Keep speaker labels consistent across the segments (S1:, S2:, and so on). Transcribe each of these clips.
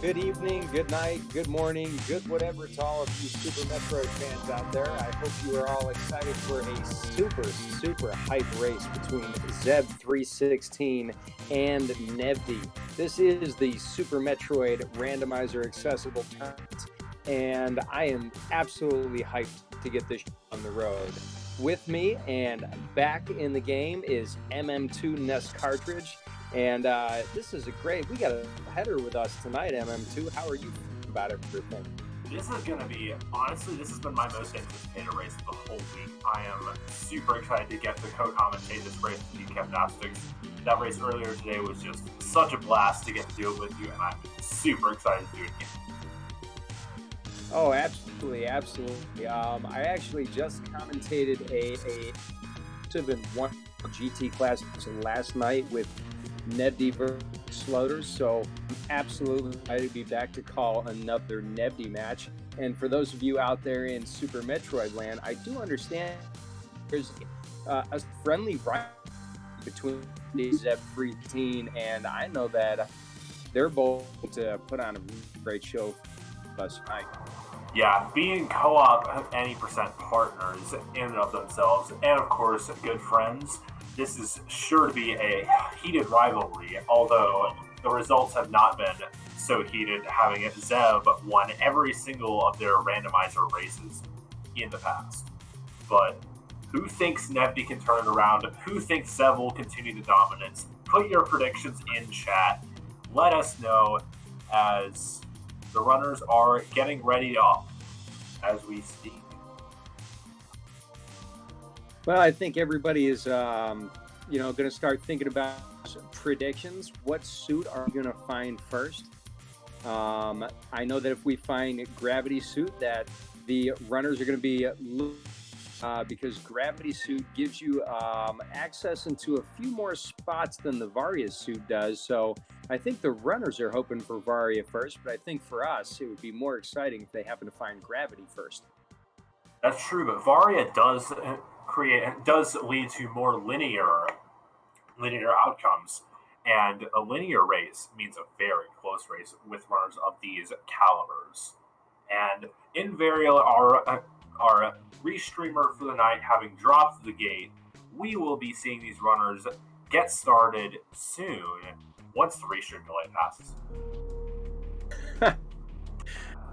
S1: Good evening, good night, good morning, good whatever to all of you Super Metroid fans out there. I hope you are all excited for a super hype race between Zeb316 and Nevdi. This is the Super Metroid Randomizer Accessible Tournament, and I am absolutely hyped to get this on the road. With me and back in the game is MM2 NES Cartridge. And this is we got a header with us tonight, MM2. How are you about everything?
S2: This is going to be, honestly, this has been my most anticipated race of the whole week. I am super excited to get to co-commentate this race with you, Capnastics. That race earlier today was just such a blast to get to do it with you, and I'm super excited to do it again.
S1: Oh, absolutely. I actually just commentated a one GT class last night with Nevdi versus Sloters, so I'm absolutely excited to be back to call another Nevdi match. And for those of you out there in Super Metroid land, I do understand there's a friendly rivalry between Zeb316, and I know that they're both to put on a great show for us tonight.
S2: Yeah, being co-op any percent partners in and of themselves, and of course good friends, this is sure to be a heated rivalry, although the results have not been so heated, having Zeb won every single of their randomizer races in the past. But who thinks Nevdi can turn it around? Who thinks Zeb will continue the dominance? Put your predictions in chat. Let us know as the runners are getting ready up as we speak.
S1: Well, I think everybody is, going to start thinking about predictions. What suit are we going to find first? I know that if we find Gravity Suit, that the runners are going to be because Gravity Suit gives you access into a few more spots than the Varia Suit does. So I think the runners are hoping for Varia first, but I think for us, it would be more exciting if they happen to find Gravity first.
S2: That's true, but Varia does lead to more linear outcomes, and a linear race means a very close race with runners of these calibers. And in Varia, our restreamer for the night having dropped the gate, we will be seeing these runners get started soon once the restream delay passes.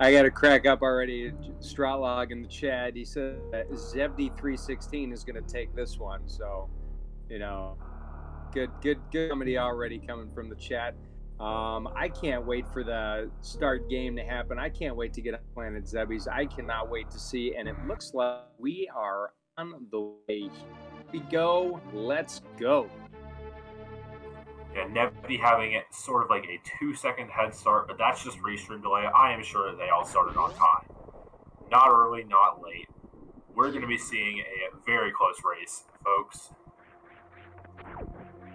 S1: I got to crack up already. Stratlog in the chat, he said that Zebdi316 is going to take this one. So, good comedy already coming from the chat. I can't wait for the start game to happen. I can't wait to get on Planet Zebbies. I cannot wait to see. And it looks like we are on the way. Here we go. Let's go.
S2: Yeah, Nevdi having it sort of like a 2-second head start, but that's just restream delay. I am sure that they all started on time. Not early, not late. We're going to be seeing a very close race, folks.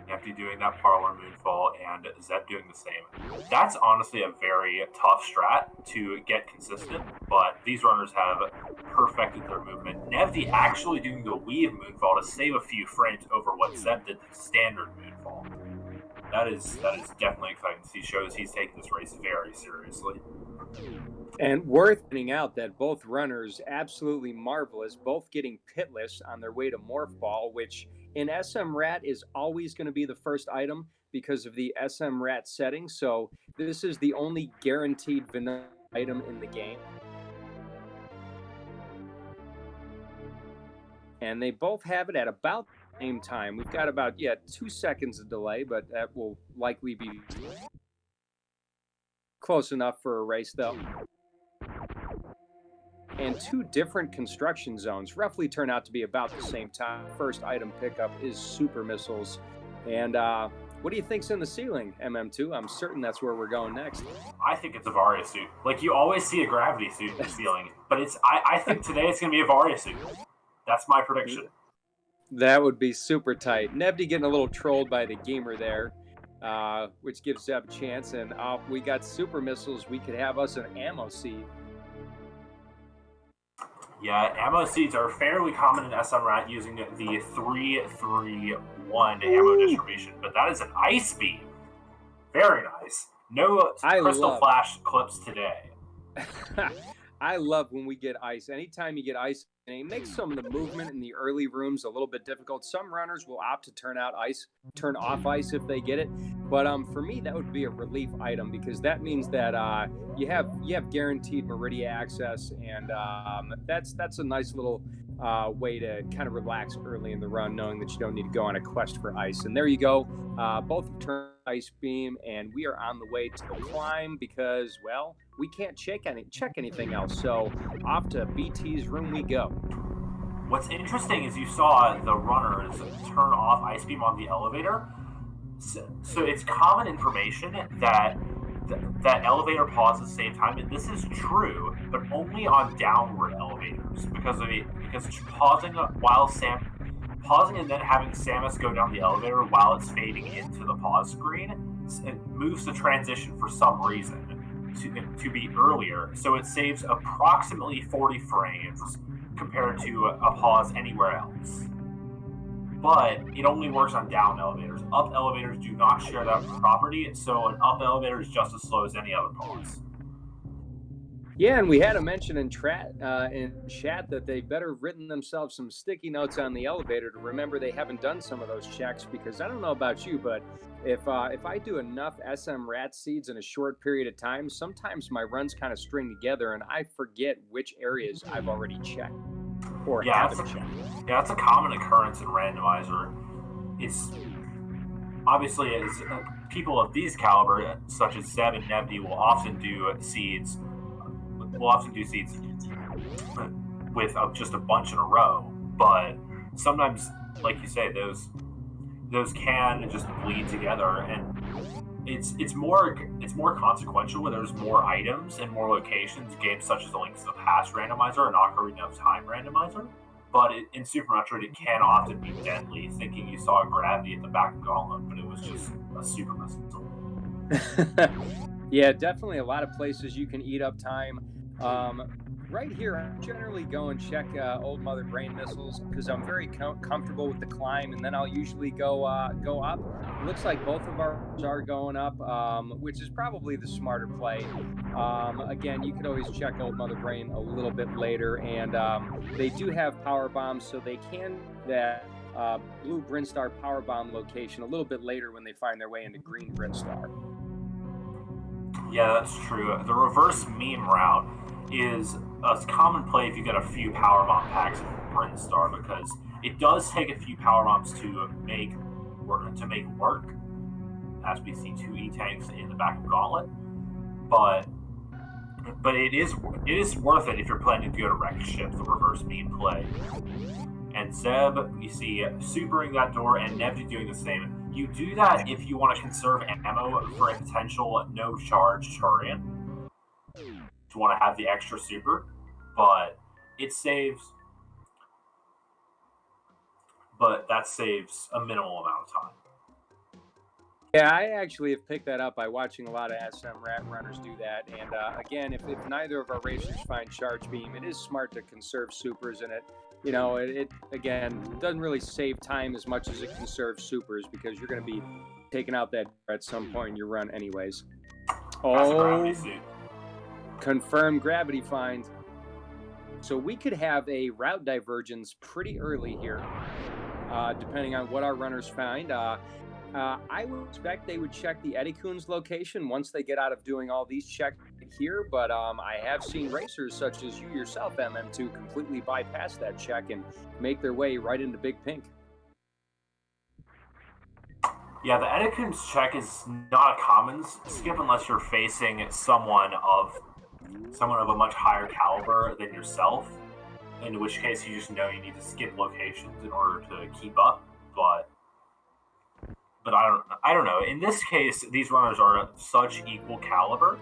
S2: Nevdi doing that parlor moonfall and Zeb doing the same. That's honestly a very tough strat to get consistent, but these runners have perfected their movement. Nevdi actually doing the weave moonfall to save a few frames over what Zeb did the standard moonfall. That is definitely exciting to see. Shows he's taking this race very seriously.
S1: And worth pointing out that both runners absolutely marvelous, both getting pitless on their way to Morph Ball, which in SMRAT is always going to be the first item because of the SMRAT setting. So this is the only guaranteed vanilla item in the game. And they both have it at about the same time. We've got about 2 seconds of delay, but that will likely be close enough for a race though. And two different construction zones roughly turn out to be about the same time. First item pickup is super missiles. And what do you think's in the ceiling, MM2? I'm certain that's where we're going next.
S2: I think it's a Varia suit. Like, you always see a Gravity suit in the ceiling, but I think today it's going to be a Varia suit. That's my prediction.
S1: That would be super tight. Nevdi getting a little trolled by the gamer there, which gives Zeb a chance. And we got super missiles. We could have us an ammo seed.
S2: Yeah, ammo seeds are fairly common in SMRAT using the 3-3-1 ammo distribution, but that is an ice beam. Very nice. No
S1: I
S2: Crystal
S1: love
S2: Flash clips today.
S1: I love when we get ice. Anytime you get ice, and it makes some of the movement in the early rooms a little bit difficult. Some runners will opt to turn off ice if they get it. But for me, that would be a relief item because that means that you have guaranteed Meridia access, and that's a nice little way to kind of relax early in the run, knowing that you don't need to go on a quest for ice. And there you go. Both have turned ice beam, and we are on the way to the climb because, well, we can't check anything else. So off to BT's room we go.
S2: What's interesting is you saw the runners turn off ice beam on the elevator. So it's common information that that elevator pauses save time, and this is true, but only on downward elevators because pausing and then having Samus go down the elevator while it's fading into the pause screen, it moves the transition for some reason to be earlier, so it saves approximately 40 frames compared to a pause anywhere else. But it only works on down elevators. Up elevators do not share that property, so an up elevator is just as slow as any other pause.
S1: Yeah, and we had a mention in chat that they better have written themselves some sticky notes on the elevator to remember they haven't done some of those checks, because I don't know about you, but if I do enough SMRAT seeds in a short period of time, sometimes my runs kind of string together and I forget which areas I've already checked or haven't checked.
S2: Yeah, that's a common occurrence in randomizer. It's obviously as people of these caliber, such as Zeb and Nevdi, will often do seeds with just a bunch in a row. But sometimes, like you say, those can just bleed together, and it's more consequential where there's more items and more locations. Games such as the Link to the Past randomizer and Ocarina of Time randomizer. But in Super Metroid, it can often be deadly, thinking you saw a gravity at the back of Gauntlet, but it was just a super missile.
S1: Yeah, definitely a lot of places you can eat up time. Right here, I generally go and check Old Mother Brain missiles because I'm very comfortable with the climb, and then I'll usually go up. Looks like both of ours are going up, which is probably the smarter play. Again, you could always check Old Mother Brain a little bit later, and they do have power bombs, so they can that blue Brinstar power bomb location a little bit later when they find their way into green Brinstar.
S2: Yeah, that's true. The reverse meme route is a common play if you get a few power bomb packs in Brinstar, because it does take a few power bombs to make work, as we see two E-tanks in the back of Gauntlet. But it is worth it if you're planning to go to wreck ship, the reverse meme play. And Zeb, you see supering that door, and Nevdi doing the same. You do that if you want to conserve ammo for a potential no-charge Turian. To want to have the extra super, but that saves a minimal amount of time.
S1: Yeah, I actually have picked that up by watching a lot of SMRAT runners do that. And again, if neither of our racers find charge beam, it is smart to conserve supers, and it again doesn't really save time as much as it conserves supers, because you're going to be taking out that at some point in your run anyways.
S2: That's a gravity suit.
S1: Confirmed gravity find. So we could have a route divergence pretty early here, depending on what our runners find. I would expect they would check the Eddie Coon's location once they get out of doing all these checks here, but I have seen racers such as you yourself, MM2, completely bypass that check and make their way right into Big Pink.
S2: Yeah, the Eddie Coon's check is not a common skip unless you're facing someone of a much higher caliber than yourself, in which case you just know you need to skip locations in order to keep up. But I don't know. In this case, these runners are of such equal caliber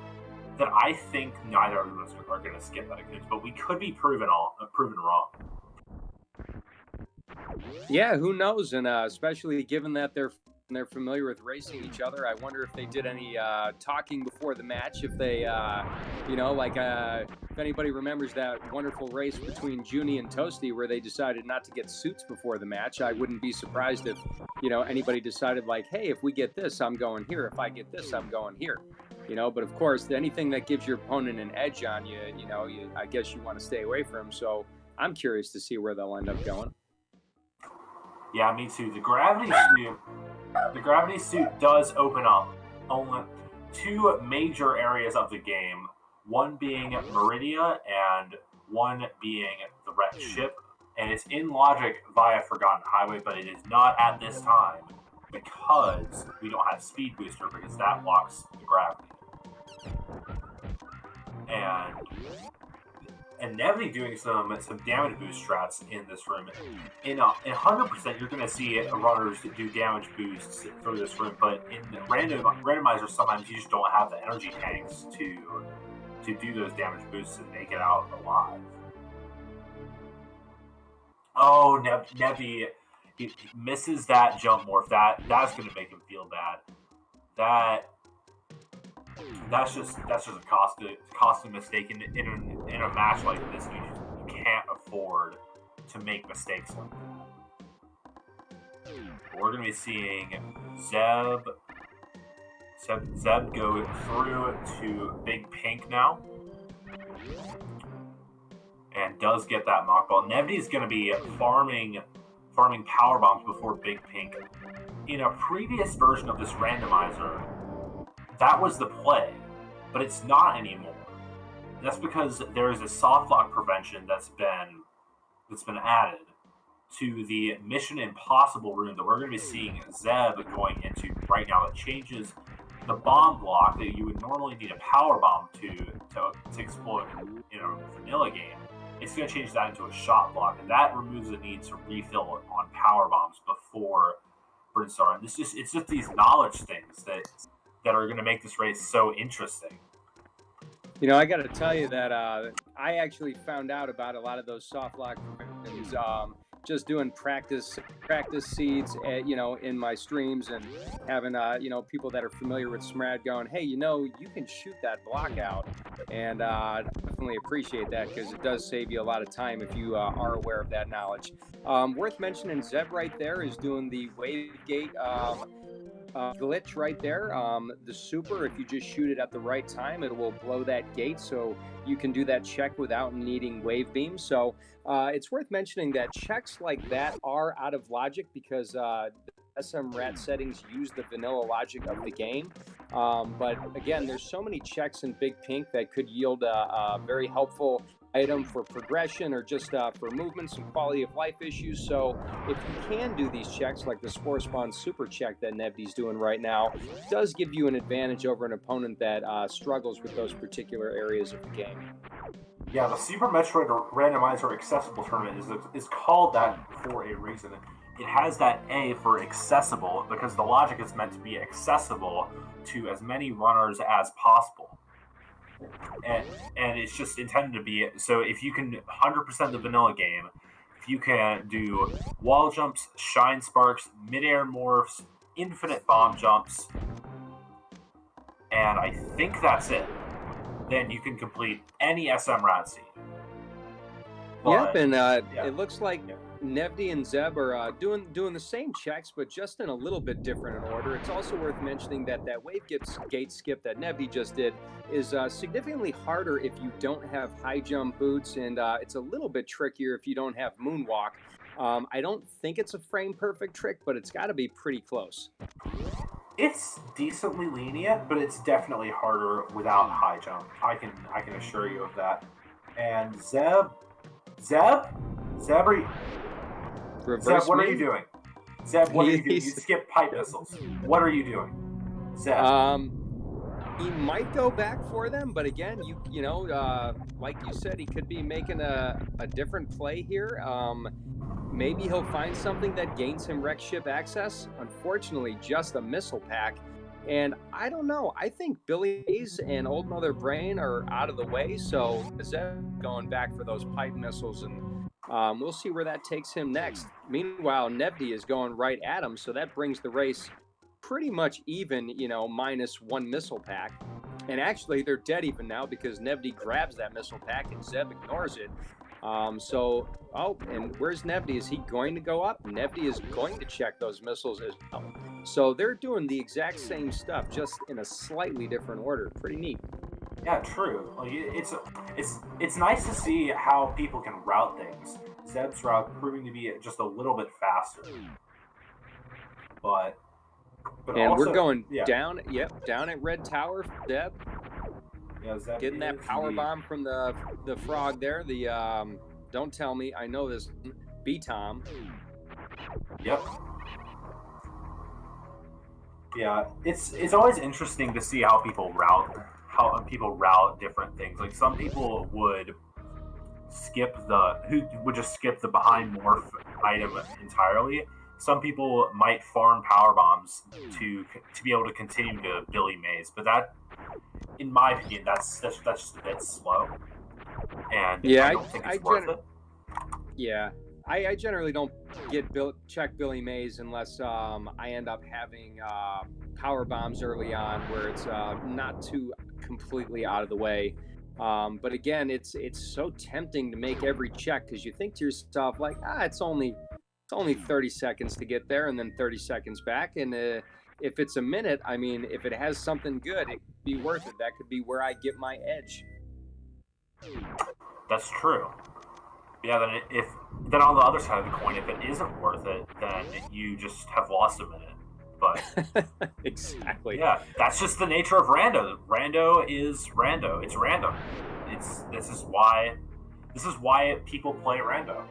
S2: that I think neither of us are going to skip Eddie Coon's, but we could be proven wrong.
S1: Yeah, who knows? And especially given that they're familiar with racing each other, I wonder if they did any talking before the match. If they, if anybody remembers that wonderful race between Junie and Toasty where they decided not to get suits before the match, I wouldn't be surprised if, anybody decided like, hey, if we get this, I'm going here. If I get this, I'm going here. But of course, anything that gives your opponent an edge on you, I guess you want to stay away from. So I'm curious to see where they'll end up going.
S2: Yeah, me too. The gravity suit does open up only two major areas of the game. One being Meridia and one being the wrecked ship. And it's in logic via Forgotten Highway, but it is not at this time because we don't have Speed Booster because that blocks the gravity. And Nevdi doing some damage boost strats in this room. In 100%, you're going to see runners do damage boosts for this room, but in randomizers, sometimes you just don't have the energy tanks to do those damage boosts and make it out alive. Oh, Nevdi, he misses that jump morph. That's going to make him feel bad. That's just a costly mistake in a match like this. You can't afford to make mistakes like that. We're going to be seeing Zeb go through to Big Pink now, and does get that knock ball. Nevdi is going to be farming power bombs before Big Pink. In a previous version of this randomizer, that was the play, but it's not anymore. That's because there is a soft lock prevention that's been added to the Mission Impossible room that we're going to be seeing Zeb going into right now. It changes the bomb block that you would normally need a power bomb to explode in a vanilla game. It's going to change that into a shot block, and that removes the need to refill on power bombs before Brinstar. And it's just these knowledge things that are going to make this race so interesting.
S1: I got to tell you that I actually found out about a lot of those soft lock things just doing practice seeds, in my streams, and having people that are familiar with SMRAT going, hey, you can shoot that block out, and definitely appreciate that because it does save you a lot of time if you are aware of that knowledge. Worth mentioning, Zeb right there is doing the wave gate glitch right there. The super, if you just shoot it at the right time, it will blow that gate, so you can do that check without needing wave beam. So it's worth mentioning that checks like that are out of logic because SMRAT settings use the vanilla logic of the game. But again, there's so many checks in Big Pink that could yield a very helpful item for progression or just for movements and quality of life issues. So if you can do these checks like the Spore Spawn super check that Nevdi's doing right now, it does give you an advantage over an opponent that struggles with those particular areas of the game.
S2: Yeah, the Super Metroid Randomizer Accessible Tournament is called that for a reason. It has that A for accessible because the logic is meant to be accessible to as many runners as possible. And it's just intended to be, so if you can 100% the vanilla game, if you can do wall jumps, shine sparks, midair morphs, infinite bomb jumps, and I think that's it, then you can complete any SMRAT seed.
S1: Yep, and it looks like Nevdi and Zeb are doing the same checks, but just in a little bit different in order. It's also worth mentioning that wave gate skip that Nevdi just did is significantly harder if you don't have high jump boots, and it's a little bit trickier if you don't have moonwalk. I don't think it's a frame perfect trick, but it's got to be pretty close.
S2: It's decently lenient, but it's definitely harder without high jump. I can assure you of that. And Zeb, what are you doing? Zeb, what are you doing? You skipped pipe missiles. What are you doing, Zeb?
S1: He might go back for them, but again, like you said, he could be making a different play here. Maybe he'll find something that gains him wreck ship access. Unfortunately, just a missile pack. And I don't know. I think Billy Mays and Old Mother Brain are out of the way, so Zeb going back for those pipe missiles, and we'll see where that takes him next. Meanwhile, Nevdi is going right at him, so that brings the race pretty much even, minus one missile pack. And actually, they're dead even now because Nevdi grabs that missile pack and Zeb ignores it. And where's Nevdi? Is he going to go up? Nevdi is going to check those missiles as well. So they're doing the exact same stuff, just in a slightly different order. Pretty neat.
S2: Yeah, true. Like it's nice to see how people can route things. Zeb's route proving to be just a little bit faster, but
S1: And
S2: also,
S1: we're going down. Yep, down at Red Tower, Zeb.
S2: Yeah, Zeb
S1: getting that power bomb from the frog there. The don't tell me, I know this. B-Tom.
S2: Yep. Yeah, it's always interesting to see how people route different things. Like some people would just skip the behind morph item entirely. Some people might farm power bombs to be able to continue to Billy Mays, but that, in my opinion, that's just a bit slow. And
S1: yeah,
S2: I don't think it's worth it.
S1: Yeah, I generally don't check Billy Mays unless I end up having power bombs early on where it's not too completely out of the way. But again, it's so tempting to make every check because you think to yourself like, it's only 30 seconds to get there and then 30 seconds back. And if it's a minute, I mean, if it has something good, it could be worth it. That could be where I get my edge.
S2: That's true. Yeah, then on the other side of the coin, if it isn't worth it, then you just have lost a minute. But
S1: exactly.
S2: Yeah, that's just the nature of rando. Rando is rando. It's random. This is why people play rando,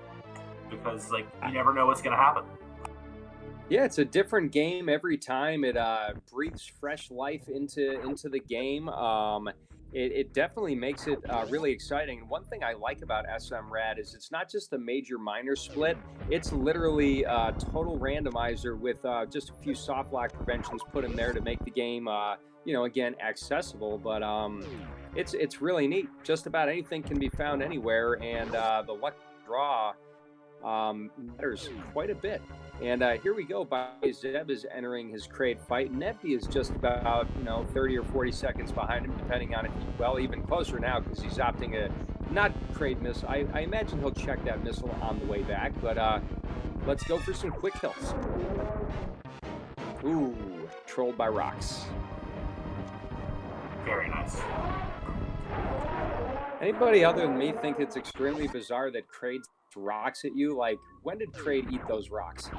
S2: because like you never know what's gonna happen.
S1: Yeah, it's a different game every time. It breathes fresh life into the game. It definitely makes it really exciting. And one thing I like about SMRAT is it's not just a major-minor split. It's literally a total randomizer with just a few soft lock preventions put in there to make the game, again, accessible. But it's really neat. Just about anything can be found anywhere, and the luck draw matters quite a bit. And here we go. Zeb is entering his Kraid fight. Nevdi is just about 30 or 40 seconds behind him, depending on even closer now because he's opting a not Kraid missile. I imagine he'll check that missile on the way back. But let's go for some quick kills. Ooh, trolled by rocks.
S2: Very nice.
S1: Anybody other than me think it's extremely bizarre that Kraid rocks at you? Like, when did Kraid eat those rocks?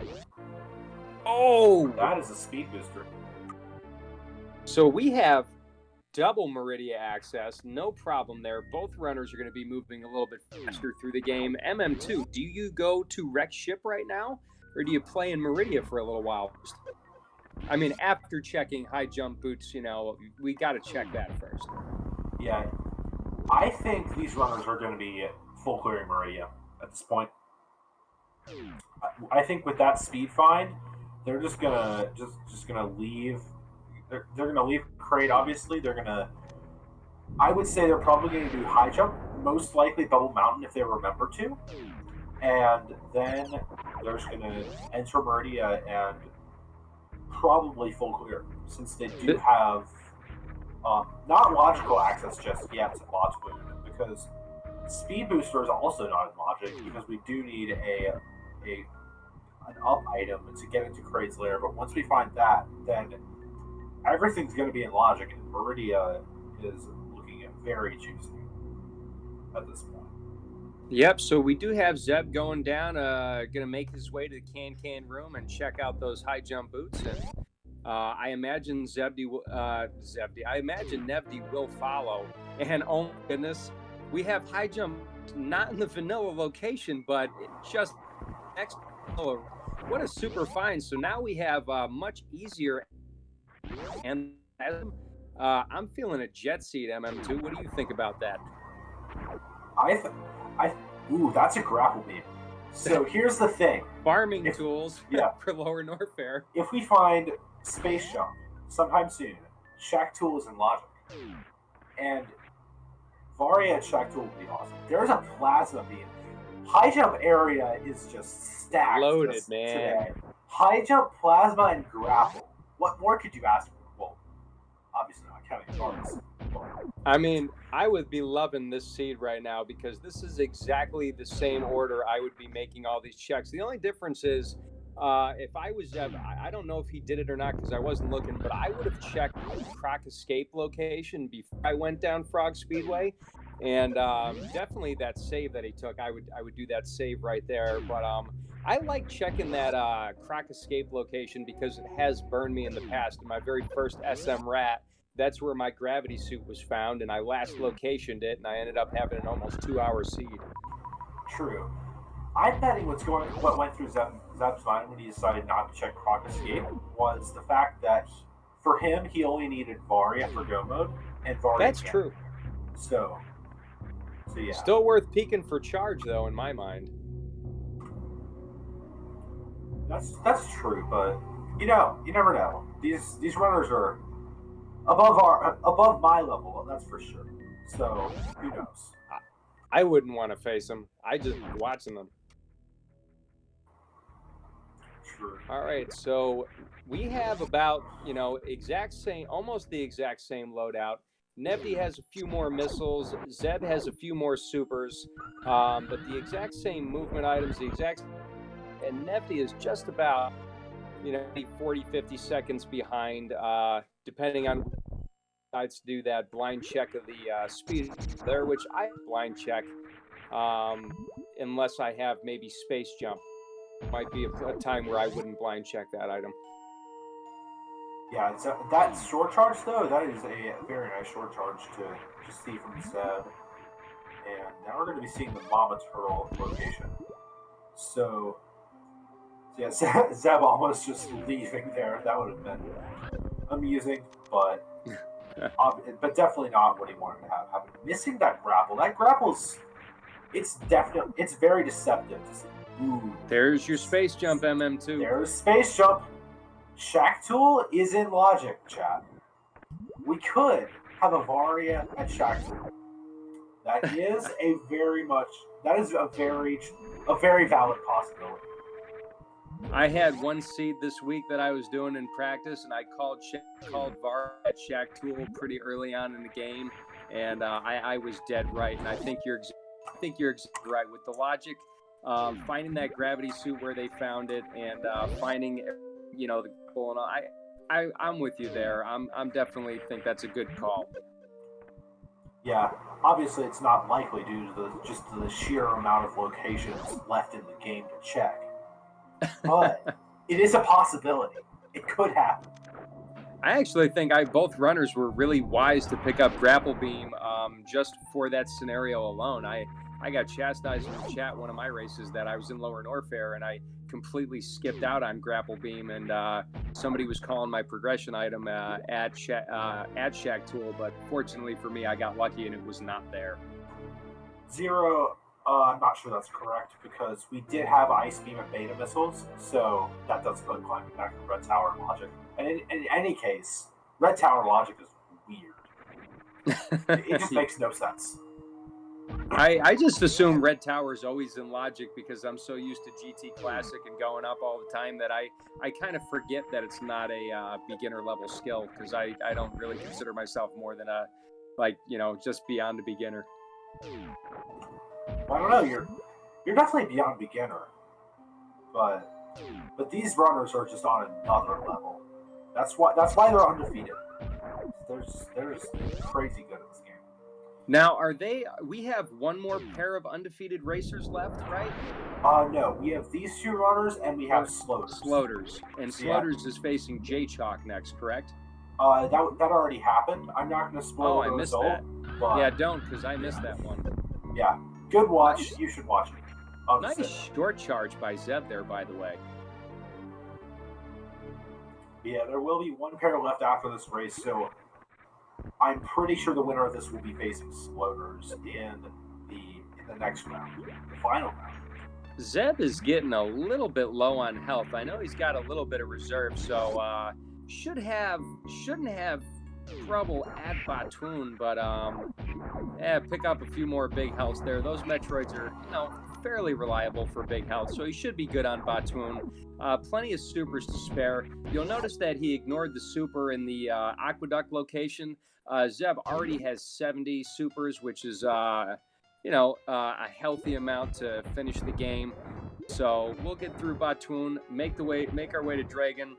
S1: Oh!
S2: That is a speed booster.
S1: So we have double Meridia access, no problem there. Both runners are going to be moving a little bit faster through the game. MM2, do you go to wreck ship right now? Or do you play in Meridia for a little while? I mean, after checking high jump boots, we got to check that first.
S2: Yeah. I think these runners are going to be full clearing Meridia at this point. I think with that speed find, they're just gonna leave. They're gonna leave Kraid. Obviously, I would say they're probably gonna do high jump, most likely Bubble Mountain if they remember to, and then they're just gonna enter Meridia and probably full clear since they do have not logical access just yet logically because. Speed booster is also not in logic because we do need an up item to get into Kraid's lair. But once we find that, then everything's going to be in logic, and Meridia is looking very juicy at this point.
S1: Yep. So we do have Zeb going down, going to make his way to the can room and check out those high jump boots. And I imagine I imagine Nevdi will follow. And oh my goodness. We have high jump not in the vanilla location, but just next. What a super find! So now we have much easier. And I'm feeling a jet seat MM2. What do you think about that?
S2: Ooh, that's a grapple beam. So here's the thing:
S1: farming tools for Lower Norfair.
S2: If we find space jump sometime soon, Shack Tool is in logic, and Varia at Shack Tool would be awesome. There's a plasma beam. High jump area is just stacked.
S1: Loaded, man.
S2: Today. High jump, plasma, and grapple. What more could you ask for? Well, obviously not counting guards.
S1: I mean, I would be loving this seed right now because this is exactly the same order I would be making all these checks. The only difference is if I was Zeb, I don't know if he did it or not because I wasn't looking, but I would have checked Croc Escape location before I went down Frog Speedway. And definitely that save that he took, I would do that save right there. But I like checking that Croc Escape location because it has burned me in the past. In my very first SMRAT, that's where my gravity suit was found, and I last locationed it, and I ended up having an almost 2 hour seed.
S2: True. I'm betting what went through Zeb's mind when he decided not to check Croc Escape was the fact that for him he only needed Varia for go mode and Varia
S1: That's
S2: cannon.
S1: true.
S2: So yeah.
S1: Still worth peeking for charge, though, in my mind.
S2: That's true, but you never know. These runners are above my level, that's for sure. So who knows?
S1: I wouldn't want to face them. I just watching them.
S2: True.
S1: All right, so we have about exact same, almost the exact same loadout. Nevdi has a few more missiles. Zeb has a few more supers, but the exact same movement items, and Nevdi is just about 40, 50 seconds behind, depending on decides to do that blind check of the speed there, which I blind check unless I have maybe space jump. Might be a time where I wouldn't blind check that item.
S2: Yeah, that short charge though, that is a very nice short charge to see from Zeb. And now we're going to be seeing the Mama Turtle location. So yeah, Zeb almost just leaving there. That would have been amusing, but definitely not what he wanted to have. Missing that grapple. That grapple's it's very deceptive to see. Ooh.
S1: There's your space jump, MM2.
S2: There's space jump. Shack Tool is in logic, chat. We could have a Varia at Shack Tool. That is a very valid possibility.
S1: I had one seed this week that I was doing in practice, and I called Var at Shack Tool pretty early on in the game, and I was dead right. And I think you're exactly right with the logic. Finding that gravity suit where they found it, and finding the goal. And I'm with you there. I'm definitely think that's a good call.
S2: Yeah, obviously it's not likely due to the sheer amount of locations left in the game to check. But it is a possibility. It could happen.
S1: I actually think both runners were really wise to pick up Grapple Beam just for that scenario alone. I got chastised in the chat one of my races that I was in Lower Norfair and I completely skipped out on Grapple Beam, and somebody was calling my progression item at Shack Tool, but fortunately for me, I got lucky and it was not there.
S2: Zero, I'm not sure that's correct because we did have Ice Beam and Beta missiles, so that does put climbing back to Red Tower logic. And in any case, Red Tower logic is weird. It just makes no sense.
S1: I just assume Red Tower is always in logic because I'm so used to GT Classic and going up all the time that I kind of forget that it's not a beginner level skill because I don't really consider myself more than just beyond a beginner.
S2: I don't know. You're definitely beyond beginner, but these runners are just on another level. That's why they're undefeated. They're crazy good at this game.
S1: Now, we have one more pair of undefeated racers left, right?
S2: No, we have these two runners and we have Sloters.
S1: And Sloters is facing J-Chalk next, correct?
S2: That already happened. I'm not going to spoil the result.
S1: I missed that.
S2: But,
S1: yeah, don't, because I missed that one.
S2: Yeah, good watch. Nice. You should watch it.
S1: Nice short charge by Zeb there, by the way.
S2: Yeah, there will be one pair left after this race, so I'm pretty sure the winner of this will be facing Sloters in the next round, the final round.
S1: Zeb is getting a little bit low on health. I know he's got a little bit of reserve, so shouldn't have trouble at Batoon, but pick up a few more big healths there. Those Metroids are fairly reliable for big health, so he should be good on Batoon. Plenty of supers to spare. You'll notice that he ignored the super in the Aqueduct location. Zeb already has 70 supers, which is, a healthy amount to finish the game. So we'll get through Batoon, make our way to Dragon,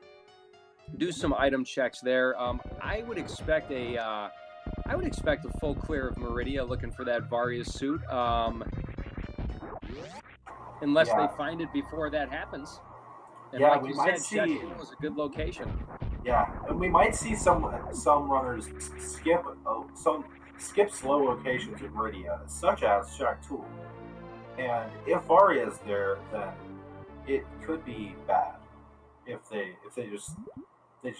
S1: do some item checks there. I would expect a full clear of Meridia, looking for that Varia suit. Unless they find it before that happens. And
S2: yeah,
S1: like
S2: we
S1: you
S2: might
S1: said,
S2: see.
S1: Checkpool is a good location.
S2: Yeah, and we might see some runners skip slow locations in Meridia, such as Shaktul. And if Varia is there, then it could be bad. If they just leave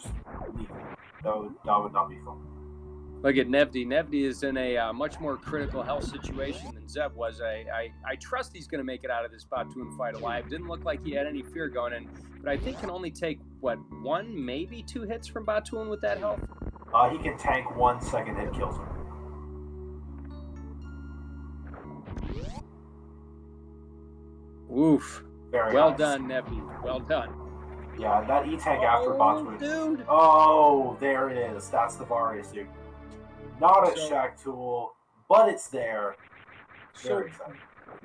S2: it, that would not be fun.
S1: Look at Nevdi. Nevdi is in a much more critical health situation than Zeb was. I trust he's going to make it out of this Batoon fight alive. Didn't look like he had any fear going in, but I think can only take, one, maybe 2 hits from Batoon with that health?
S2: He can tank 1 second hit kills him.
S1: Oof.
S2: Very
S1: well
S2: nice.
S1: done, Nevdi. Well done.
S2: Yeah, that E-tank after Batoon.
S1: Dude.
S2: Oh, there it is. That's the Varia suit. Not a Shaktul, but it's there. Very exciting.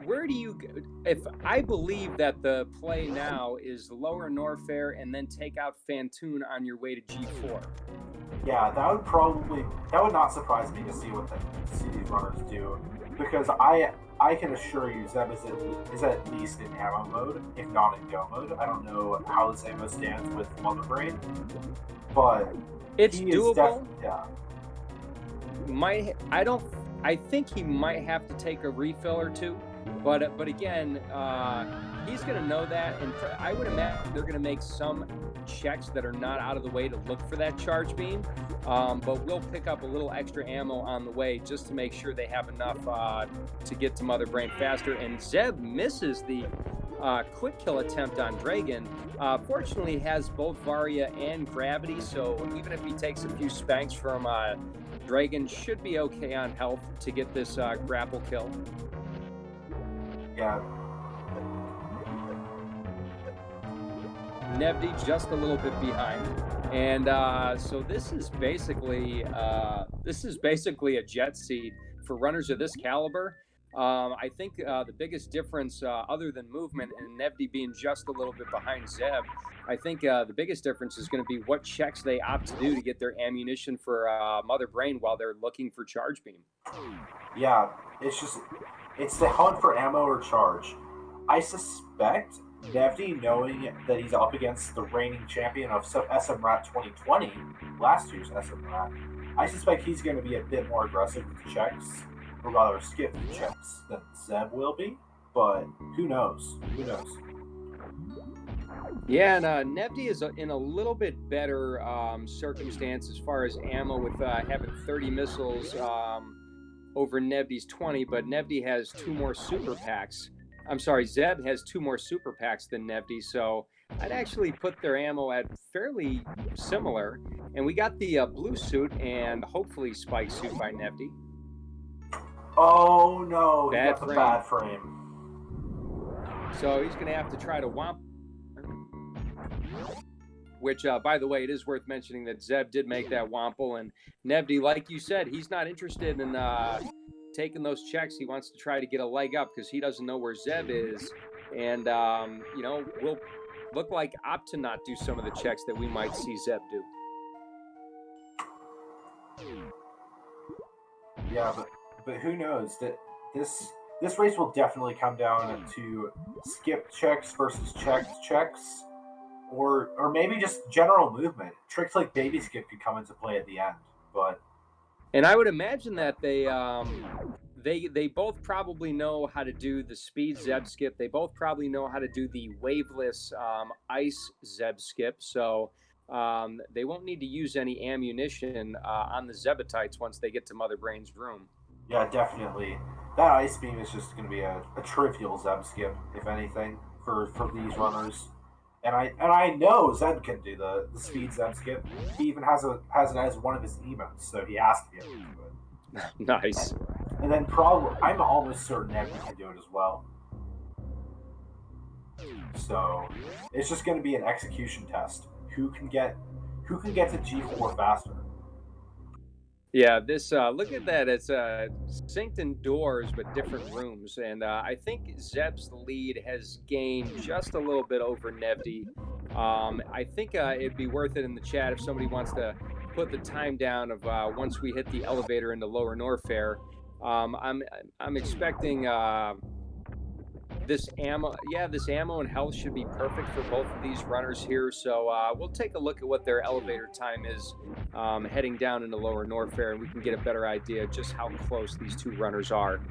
S1: Where do you, if I believe that the play now is lower Norfair and then take out Fantoon on your way to G4?
S2: Yeah, that would not surprise me to see these runners do, because I can assure you Zeb is at least in ammo mode, if not in go mode. I don't know how this ammo stands with Mother Brain, but
S1: it's doable.
S2: Yeah.
S1: I think he might have to take a refill or two, but again, he's going to know that, and I would imagine they're going to make some checks that are not out of the way to look for that charge beam, but we'll pick up a little extra ammo on the way just to make sure they have enough to get to Mother Brain faster. And Zeb misses the quick kill attempt on Dragon. Fortunately, he has both Varia and Gravity, so even if he takes a few spanks from Dragon, should be okay on health to get this grapple kill.
S2: Yeah.
S1: Nevdi just a little bit behind, and so this is basically a jet seat for runners of this caliber. I think the biggest difference, other than movement and Nevdi being just a little bit behind Zeb, I think the biggest difference is going to be what checks they opt to do to get their ammunition for Mother Brain while they're looking for charge beam.
S2: Yeah, it's the hunt for ammo or charge. I suspect Nevdi, knowing that he's up against the reigning champion of SMRAT 2020, last year's SMRAT, I suspect he's going to be a bit more aggressive with the checks, or rather skip the checks, than Zeb will be, but who knows? Who knows?
S1: Yeah, and Nevdi is in a little bit better circumstance as far as ammo with having 30 missiles over Nevdi's 20, but Nevdi has 2 more super packs. I'm sorry, Zeb has 2 more super packs than Nevdi, so I'd actually put their ammo at fairly similar. And we got the blue suit and hopefully spike suit by Nevdi.
S2: Oh no,
S1: bad
S2: he got
S1: frame.
S2: The bad frame.
S1: So he's going to have to try to womp. Which, by the way, it is worth mentioning that Zeb did make that womple, and Nevdi, like you said, he's not interested in taking those checks. He wants to try to get a leg up because he doesn't know where Zeb is, and will look like opt to not do some of the checks that we might see Zeb do.
S2: Yeah, but who knows? That this race will definitely come down to skip checks versus checked checks, or maybe just general movement. Tricks like baby skip could come into play at the end, but.
S1: And I would imagine that they both probably know how to do the speed Zeb skip. They both probably know how to do the waveless ice Zeb skip. So they won't need to use any ammunition on the Zebatites once they get to Mother Brain's room.
S2: Yeah, definitely. That ice beam is just going to be a trivial Zeb skip, if anything, for these runners. And I know Zeb can do the speed Zeb skip. He even has it as one of his emotes, so he has to be able to do it.
S1: Nice.
S2: And then I'm almost certain Nevdi can do it as well. So it's just going to be an execution test. Who can get to G4 faster?
S1: Yeah, this look at that. It's synced indoors but different rooms, and I think Zeb's lead has gained just a little bit over Nevdi. I think it'd be worth it in the chat if somebody wants to put the time down of once we hit the elevator into Lower Norfair. I'm expecting this ammo and health should be perfect for both of these runners here. So we'll take a look at what their elevator time is heading down into Lower Norfair, and we can get a better idea of just how close these two runners are.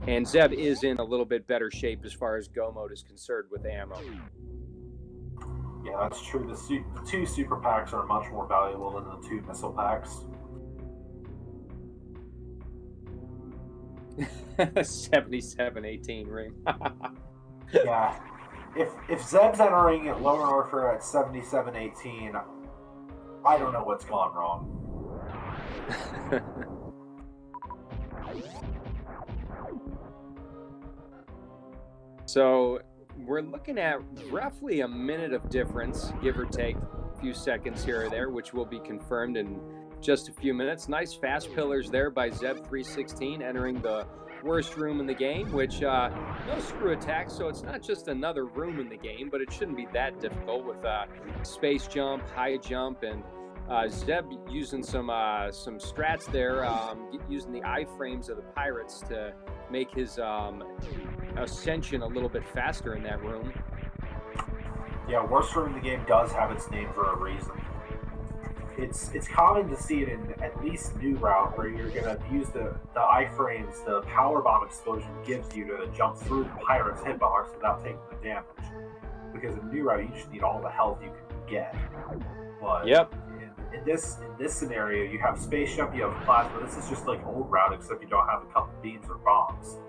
S1: And Zeb is in a little bit better shape as far as go mode is concerned with ammo.
S2: Yeah, that's true. The two super packs are much more valuable than the two missile packs.
S1: 77-18 ring.
S2: Yeah. If Zeb's entering at Lower Norfair at 77-18, I don't know what's gone wrong.
S1: So we're looking at roughly a minute of difference, give or take a few seconds here or there, which will be confirmed in just a few minutes. Nice fast pillars there by Zeb316, entering the worst room in the game, which no screw attack, so it's not just another room in the game, but it shouldn't be that difficult with space jump, high jump, and Zeb using some strats there, using the iframes of the pirates to make his ascension a little bit faster in that room.
S2: Yeah, worst room in the game does have its name for a reason. It's common to see it in at least New Route, where you're gonna use the iframes the power bomb explosion gives you to jump through the pirate's hitbox without taking the damage. Because in New Route, you just need all the health you can get. But
S1: yep.
S2: In this scenario, you have space jump, you have plasma. This is just like old Route, except you don't have a couple beams or bombs.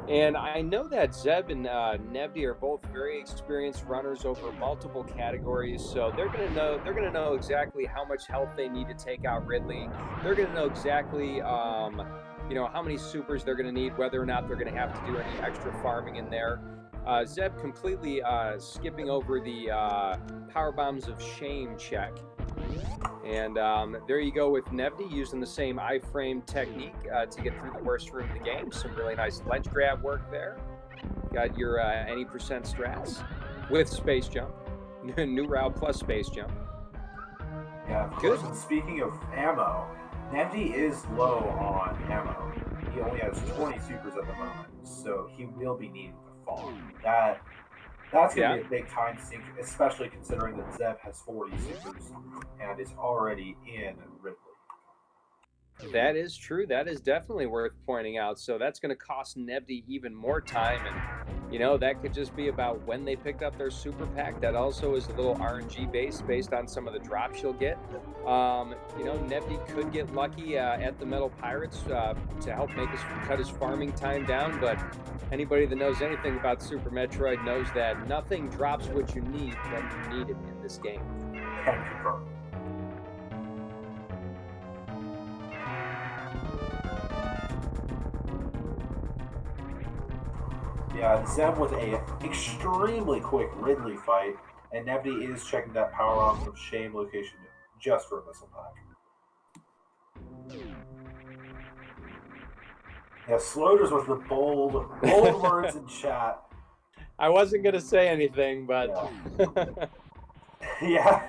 S1: And I know that Zeb and Nevdi are both very experienced runners over multiple categories, so they're gonna know exactly how much health they need to take out Ridley. They're gonna know exactly how many supers they're gonna need, whether or not they're gonna have to do any extra farming in there. Zeb completely skipping over the power bombs of shame check. And there you go with Nevdi using the same iframe technique to get through the worst room of the game. Some really nice ledge grab work there. Got your any percent strats with space jump. New Route plus space jump.
S2: Yeah, of course. And speaking of ammo, Nevdi is low on ammo. He only has 20 supers at the moment, so he will be needing to farm. That's going to be a big time sink, especially considering that Zeb has 40 supers and is already in Ridley.
S1: That is true. That is definitely worth pointing out. So that's going to cost Nevdi even more time. And, that could just be about when they picked up their super pack. That also is a little RNG based on some of the drops you'll get. Nevdi could get lucky at the Metal Pirates to help cut his farming time down. But anybody that knows anything about Super Metroid knows that nothing drops what you need when you need it in this game.
S2: Can confirm. Yeah, Zeb was a extremely quick Ridley fight, and Nevdi is checking that power bomb from Shame location just for a missile pack. Yeah, Sloters with the bold words in chat.
S1: I wasn't gonna say anything, but
S2: yeah.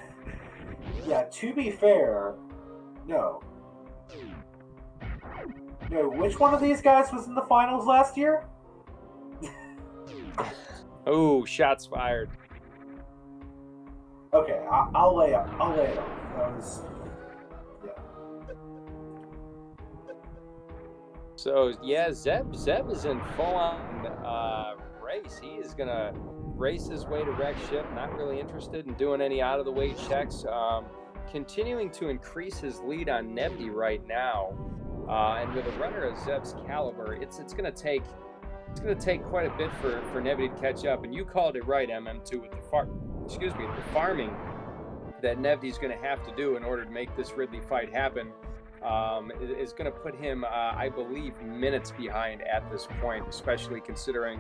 S2: To be fair, no. Which one of these guys was in the finals last year?
S1: Oh, shots fired.
S2: Okay, I'll lay it off. That was,
S1: So Zeb is in full-on race. He is gonna race his way to wreck ship. Not really interested in doing any out-of-the-way checks. Continuing to increase his lead on Nevdi right now, and with a runner of Zeb's caliber, it's gonna take quite a bit for Nevdi to catch up. And you called it right, MM2, with the farming that Nevdi's going to have to do in order to make this Ridley fight happen. is going to put him, I believe, minutes behind at this point, especially considering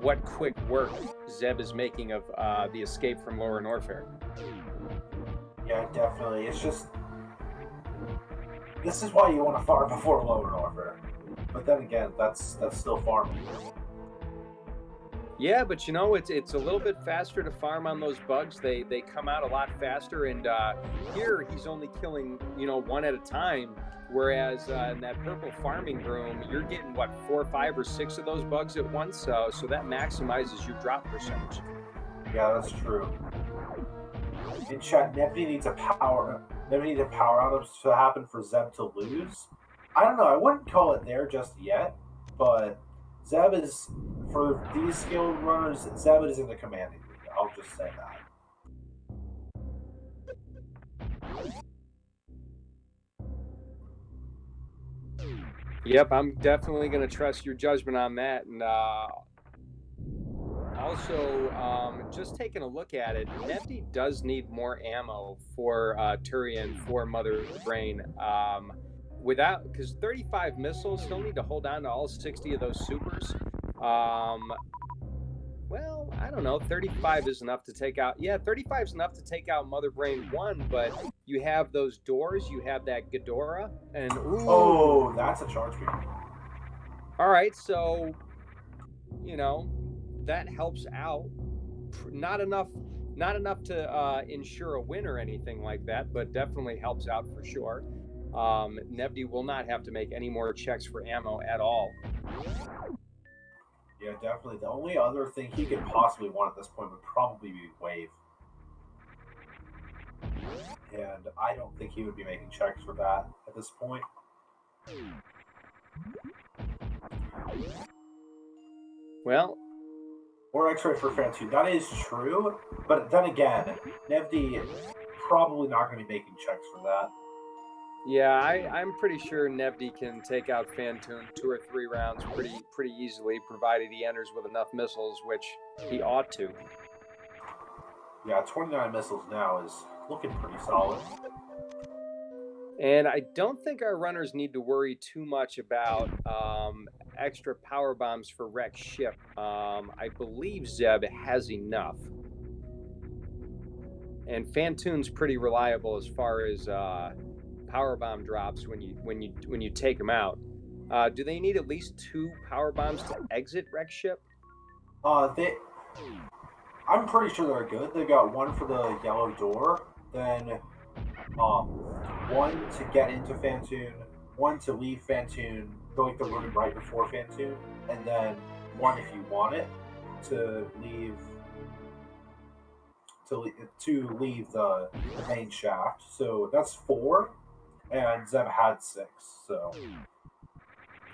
S1: what quick work Zeb is making of the escape from Lower Norfair.
S3: Yeah, definitely. It's just, this is why you want to farm before Lower Norfair. But then again, that's still farming.
S1: Yeah, but you know, it's a little bit faster to farm on those bugs. They come out a lot faster, and here he's only killing, you know, one at a time. Whereas in that purple farming room, you're getting what, 4, 5, or 6 of those bugs at once. So that maximizes your drop percentage.
S3: Yeah, that's true. In chat, Nevdi needs a power outage to happen for Zeb to lose. I don't know. I wouldn't call it there just yet, but Zeb is, for these skilled runners, Zeb is in the commanding league. I'll just say that.
S1: Yep, I'm definitely going to trust your judgment on that. And also, just taking a look at it, Nevdi does need more ammo for Turian, for Mother Brain. Because 35 missiles, he'll need to hold on to all 60 of those supers. Well, I don't know. 35 is enough to take out. Yeah, 35 is enough to take out Mother Brain 1, but you have those doors. You have that Ghidorah, and ooh.
S3: Oh, that's a charge beam.
S1: All right, so you know that helps out. Not enough to ensure a win or anything like that, but definitely helps out for sure. Nevdi will not have to make any more checks for ammo at all.
S3: Yeah, definitely. The only other thing he could possibly want at this point would probably be Wave. And I don't think he would be making checks for that at this point.
S1: Well,
S3: or X-ray for Fantu. That is true, but then again, Nevdi probably not going to be making checks for that.
S1: Yeah, I'm pretty sure Nevdi can take out Fantoon 2 or 3 rounds pretty easily, provided he enters with enough missiles, which he ought to.
S3: Yeah, 29 missiles now is looking pretty solid.
S1: And I don't think our runners need to worry too much about extra power bombs for wreck ship. I believe Zeb has enough. And Fantoon's pretty reliable as far as power bomb drops when you take them out. Do they need at least 2 power bombs to exit wreck ship?
S3: I'm pretty sure they're good. They got 1 for the yellow door, then 1 to get into Fantoon, 1 to leave Fantoon, go like the room right before Fantoon, and then 1 if you want it to leave the main shaft. So that's 4, and Zeb had 6. So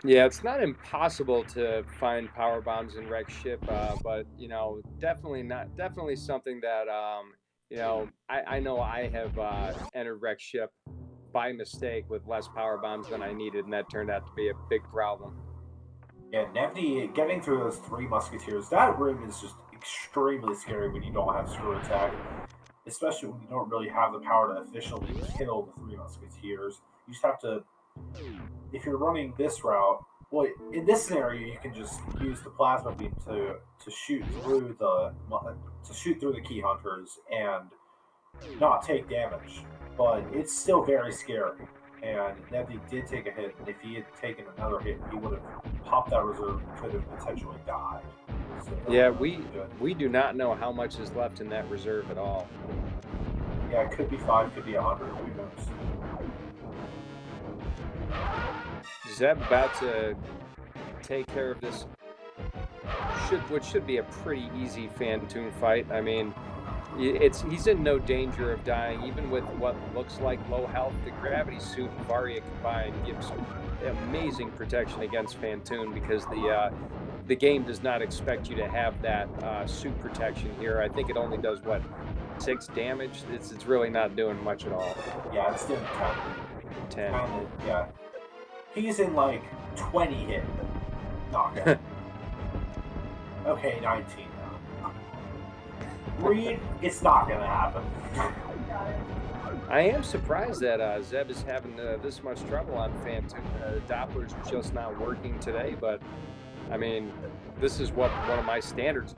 S1: yeah, it's not impossible to find power bombs in wreck ship, but you know, definitely something that you know, I know I have entered wreck ship by mistake with less power bombs than I needed, and that turned out to be a big problem.
S3: Yeah, Nevdi getting through those 3 musketeers, that room is just extremely scary when you don't have screw attack, especially when you don't really have the power to efficiently kill the 3 musketeers. You just have to, if you're running this route, well, in this scenario, you can just use the plasma beam to shoot through the key hunters and not take damage. But it's still very scary. And Nevdi did take a hit, and if he had taken another hit, he would have popped that reserve and could have potentially died. So
S1: yeah, we do not know how much is left in that reserve at all.
S3: Yeah, it could be 5, could be 100. Who knows?
S1: Zeb about to take care of this, which should be a pretty easy Fantoon fight. I mean, he's in no danger of dying, even with what looks like low health. The gravity suit and Varia combined gives amazing protection against Fantoon, because the game does not expect you to have that suit protection here. I think it only does, what, 6 damage? It's really not doing much at all.
S3: Yeah, it's doing 10.
S1: 10.
S3: Yeah. He's in like 20 hit. Not good. Okay, 19 now. Reed, it's not gonna happen.
S1: I am surprised that Zeb is having this much trouble on Fantoon. Doppler's just not working today, but I mean, this is what one of my standard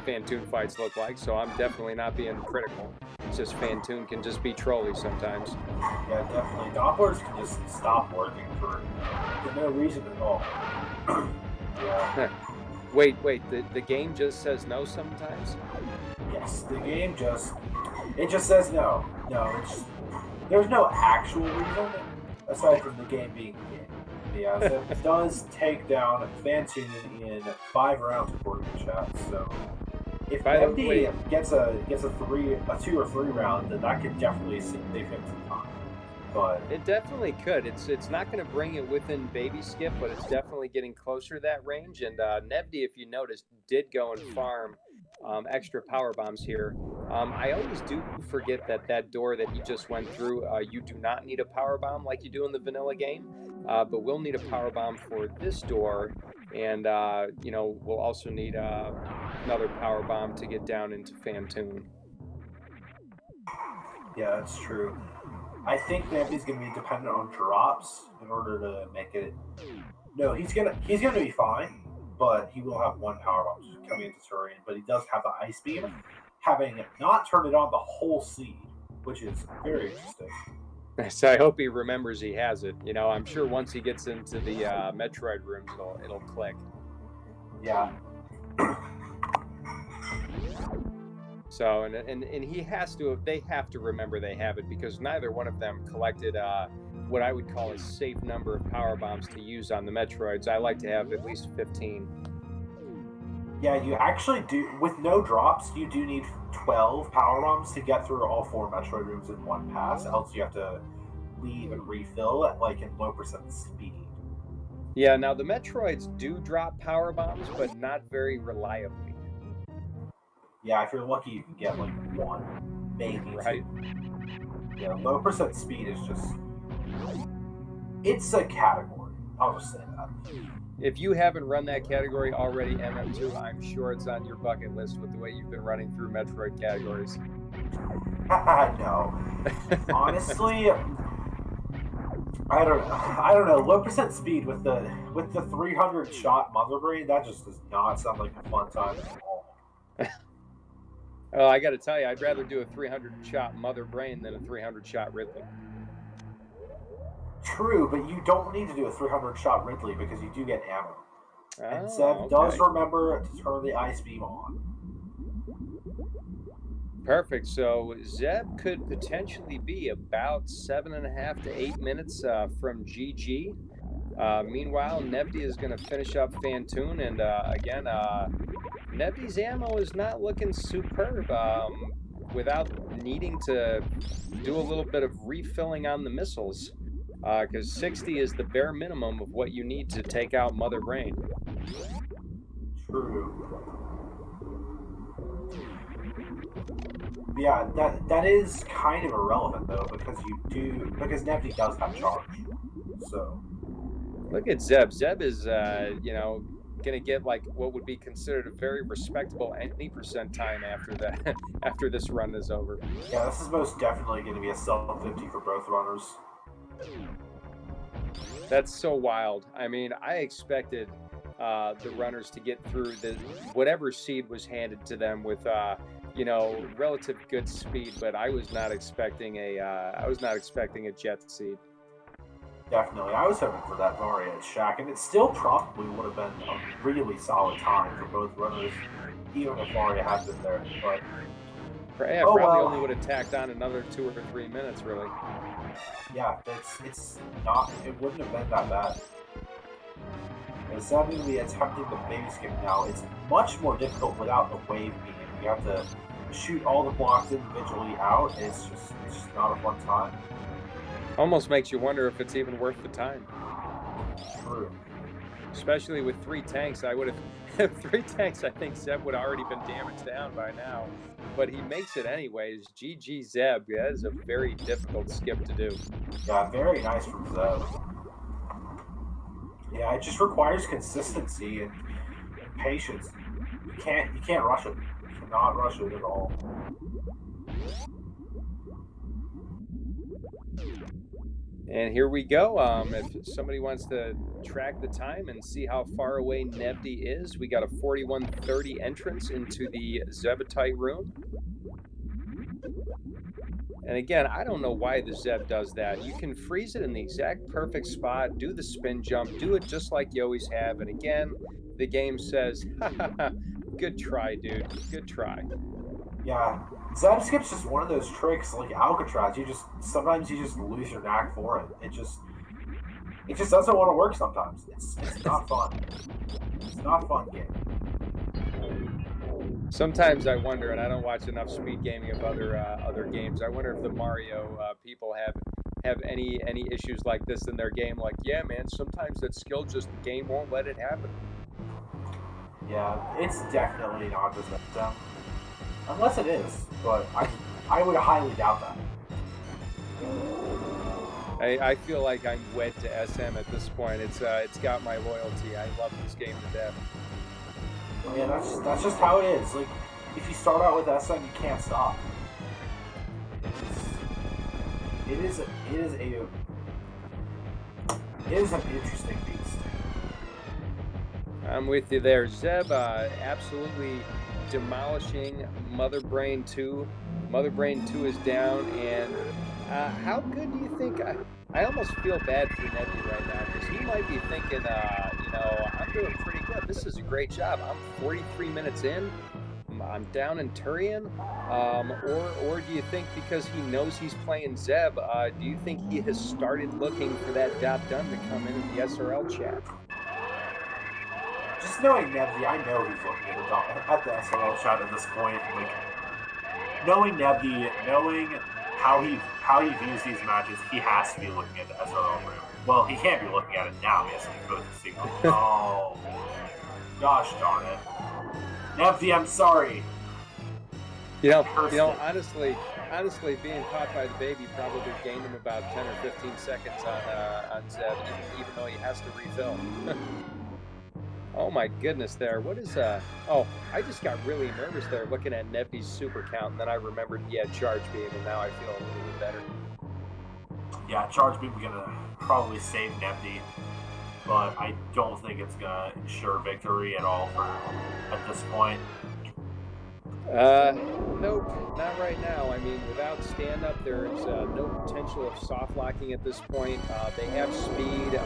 S1: Fantoon fights look like, so I'm definitely not being critical. It's just Fantoon can just be trolly sometimes.
S3: Yeah, definitely. Dopplers can just stop working for no reason at all. Yeah.
S1: Wait, the game just says no sometimes?
S3: Yes, the game just says no. There's no actual reason aside from the game being the game. Yeah, so it does take down Fantoon in 5 rounds according to chat. So if Nevdi gets a 2 or 3 round, then that could definitely save him some time. But
S1: it definitely could. It's not going to bring it within baby skip, but it's definitely getting closer to that range. And Nevdi, if you noticed, did go and farm extra power bombs here. I always do forget that door that he just went through, you do not need a power bomb like you do in the vanilla game, but we'll need a power bomb for this door, and we'll also need another power bomb to get down into Fantoon.
S3: Yeah, that's true. I think Nevdi's going to be dependent on drops in order to make it. No, he's gonna be fine, but he will have 1 power bomb coming into Turian. But he does have the ice beam, having not turned it on the whole seed, which is very interesting.
S1: So I hope he remembers he has it. I'm sure once he gets into the Metroid rooms, it'll click.
S3: Yeah.
S1: So and he has to. They have to remember they have it because neither one of them collected what I would call a safe number of power bombs to use on the Metroids. I like to have at least 15.
S3: Yeah, you actually do. With no drops, you do need 12 power bombs to get through all 4 Metroid rooms in one pass. Else you have to leave and refill at in low percent speed.
S1: Yeah. Now the Metroids do drop power bombs, but not very reliably.
S3: Yeah, if you're lucky, you can get 1, maybe.
S1: Right.
S3: 2. Yeah, low percent speed is just. It's a category. I'll just say that.
S1: If you haven't run that category already, MM2, I'm sure it's on your bucket list with the way you've been running through Metroid categories.
S3: No. Honestly, I don't know. Low percent speed with the 300 shot Mother Brain, that just does not sound like a fun time at all.
S1: Oh, I got to tell you, I'd rather do a 300 shot Mother Brain than a 300 shot Ridley.
S3: True, but you don't need to do a 300 shot Ridley because you do get ammo. And
S1: Zeb
S3: does remember to turn the ice beam on.
S1: Perfect. So Zeb could potentially be about 7.5 to 8 minutes from GG. Meanwhile, Nevdi is going to finish up Fantoon, and again, Nevdi's ammo is not looking superb. Without needing to do a little bit of refilling on the missiles. Because 60 is the bare minimum of what you need to take out Mother Brain.
S3: True. Yeah, that is kind of irrelevant though, because Nevdi does have charge. So
S1: look at Zeb. Zeb is gonna get what would be considered a very respectable 80% time after this run is over.
S3: Yeah, this is most definitely going to be a sub-50 for both runners.
S1: That's so wild. I mean, I expected the runners to get through whatever seed was handed to them with relative good speed, but I was not expecting a jet seed.
S3: Definitely, I was hoping for that Varia at Shack, and it still probably would have been a really solid time for both runners, even if Varia had been there. But
S1: probably only would have tacked on another 2 or 3 minutes, really.
S3: Yeah, it's not. It wouldn't have been that bad. Instead of going to be attempting the baby skip now, it's much more difficult without the wave beam. You have to shoot all the blocks individually out. It's just not a fun time.
S1: Almost makes you wonder if it's even worth the time.
S3: True.
S1: Especially with 3 tanks, I would have 3 tanks. I think Zeb would have already been damaged down by now. But he makes it anyways. GG Zeb. That is a very difficult skip to do.
S3: Yeah, very nice from Zeb. Yeah, it just requires consistency and patience. You can't rush it. You cannot rush it at all.
S1: And here we go. If somebody wants to track the time and see how far away Nevdi is, we got a 41:30 entrance into the Zebetite room. And again, I don't know why the Zeb does that. You can freeze it in the exact perfect spot, do the spin jump, do it just like you always have. And again, the game says, ha ha ha, good try, dude. Good try.
S3: Yeah, Zeb skip's just one of those tricks like Alcatraz. Sometimes you just lose your knack for it. It just doesn't want to work sometimes. It's not fun. It's not fun game.
S1: Sometimes I wonder, and I don't watch enough speed gaming of other games. I wonder if the Mario people have any issues like this in their game. Like, yeah, man, sometimes that skill just the game won't let it happen.
S3: Yeah, it's definitely not just them, unless it is. But I would highly doubt that.
S1: I feel like I'm wed to SM at this point. It's got my loyalty. I love this game to death.
S3: Yeah, that's just how it is. Like, if you start out with SM, you can't stop. It is an interesting beast.
S1: I'm with you there, Zeb. Absolutely demolishing Mother Brain 2. Mother Brain 2 is down, and how good do you think? I almost feel bad for Nevdi right now because he might be thinking, I'm doing pretty good. This is a great job. I'm 43 minutes in. I'm down in Turian. Or do you think because he knows he's playing Zeb, do you think he has started looking for that dot done to come in the SRL chat?
S3: Just knowing Nevdi, I know he's looking at the SRL chat at this point. Like, knowing Nevdi, knowing how he views these matches, he has to be looking at the SRL room. Well, he can't be looking at it now. He has to be focusing on. Oh, gosh darn it, Nevdi, I'm sorry.
S1: Honestly, being caught by the baby probably gained him about 10 or 15 seconds on Zeb, even though he has to refill. Oh my goodness, there. What is oh, I just got really nervous there looking at Nevdi's super count, and then I remembered he had charge beam, and now I feel a little bit better.
S2: Yeah, charge beam gonna probably save Nevdi, but I don't think it's gonna ensure victory at all at this point.
S1: Nope, not right now. I mean, without stand-up, there's no potential of soft locking at this point. They have speed.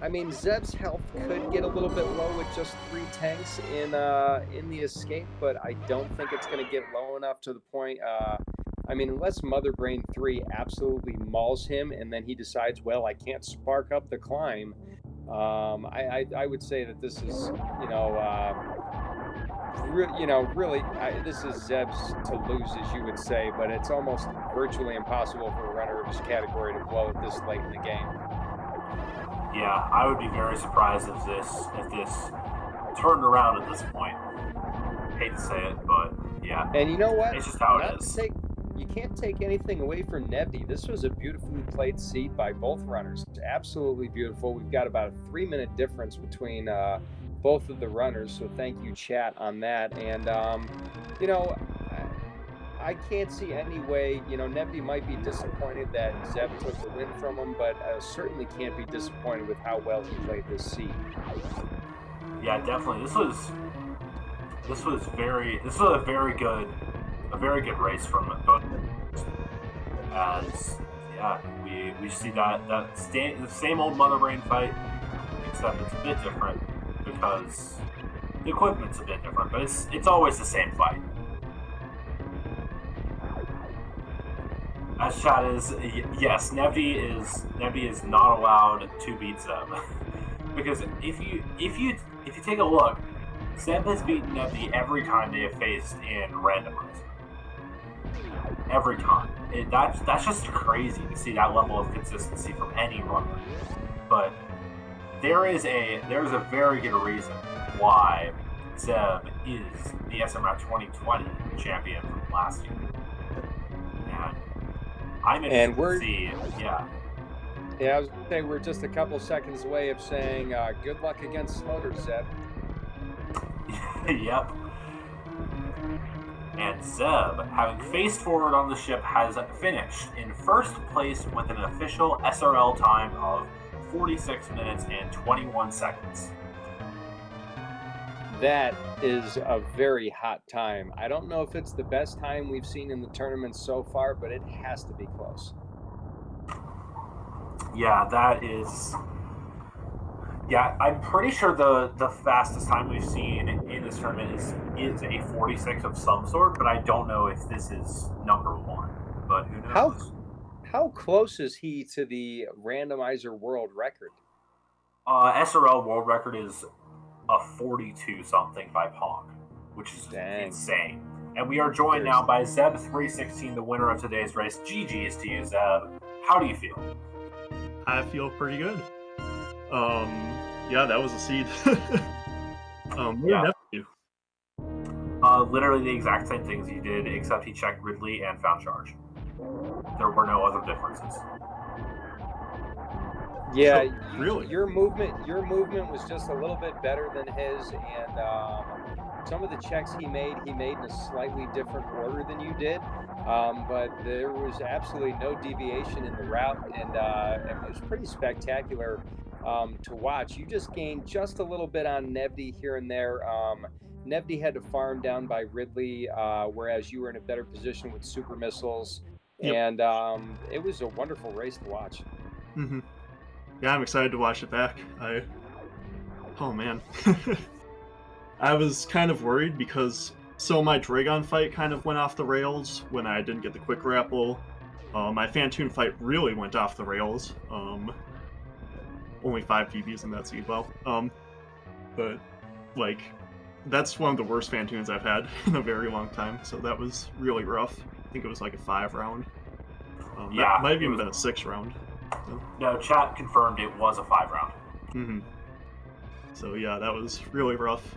S1: I mean, Zeb's health could get a little bit low with just 3 tanks in the escape, but I don't think it's going to get low enough to the point. I mean, unless Mother Brain 3 absolutely mauls him, and then he decides, well, I can't spark up the climb. I would say that this is, really, this is Zeb's to lose, as you would say, but it's almost virtually impossible for a runner of his category to blow it this late in the game.
S2: Yeah, I would be very surprised if this turned around at this point. Hate to say it, but yeah.
S1: And you know what?
S2: It's just how it is.
S1: You can't take anything away from Nevdi. This was a beautifully played seat by both runners. It's absolutely beautiful. We've got about a 3-minute difference between both of the runners, so thank you, chat, on that. And I can't see any way, Nevdi might be disappointed that Zeb took the win from him, but certainly can't be disappointed with how well he played this seat.
S2: Yeah, definitely. This was a very good race from both. As we see the same old Mother Brain fight, except it's a bit different because the equipment's a bit different, but it's always the same fight. As chat is, yes, Nevdi is not allowed to beat Zeb because if you take a look, Zeb has beaten Nevdi every time they have faced in randomizer. Every time. That's just crazy to see that level of consistency from any runner. But there's a very good reason why Zeb is the SMRAT 2020 champion from last year. And I'm interested to see, yeah.
S1: Yeah, I was going to say we're just a couple seconds away of saying good luck against Slaughter, Zeb.
S2: Yep. And Zeb, having faced forward on the ship, has finished in first place with an official SRL time of 46 minutes and 21 seconds.
S1: That is a very hot time. I don't know if it's the best time we've seen in the tournament so far, but it has to be close.
S2: Yeah, that is... Yeah, I'm pretty sure the fastest time we've seen in this tournament is a 46 of some sort, but I don't know if this is number one. But who knows?
S1: How close is he to the randomizer world record?
S2: SRL world record is a 42 something by Pong, which is insane. And we are joined now by Zeb316, the winner of today's race. GG's to you, Zeb. How do you feel?
S4: I feel pretty good. Yeah, that was a seed. What did Nevdi do?
S2: Literally the exact same things you did, except he checked Ridley and found charge. There were no other differences.
S1: Yeah,
S4: really?
S1: Your movement was just a little bit better than his, and some of the checks he made in a slightly different order than you did. But there was absolutely no deviation in the route, and it was pretty spectacular to watch. You just gained just a little bit on Nevdi here and there. Nevdi had to farm down by Ridley, whereas you were in a better position with super missiles, and it was a wonderful race to watch.
S4: Mm-hmm. Yeah, I'm excited to watch it back. Oh man. I was kind of worried because my Dragon fight kind of went off the rails when I didn't get the quick grapple. My Fantoon fight really went off the rails. Only 5 PBs in that seed well. But like that's one of the worst Fantoons I've had in a very long time, so that was really rough. I think it was like a 5 round.
S2: Yeah,
S4: that might have even been a 6 round. So.
S2: No, chat confirmed it was a 5 round.
S4: Mm-hmm. So yeah, that was really rough.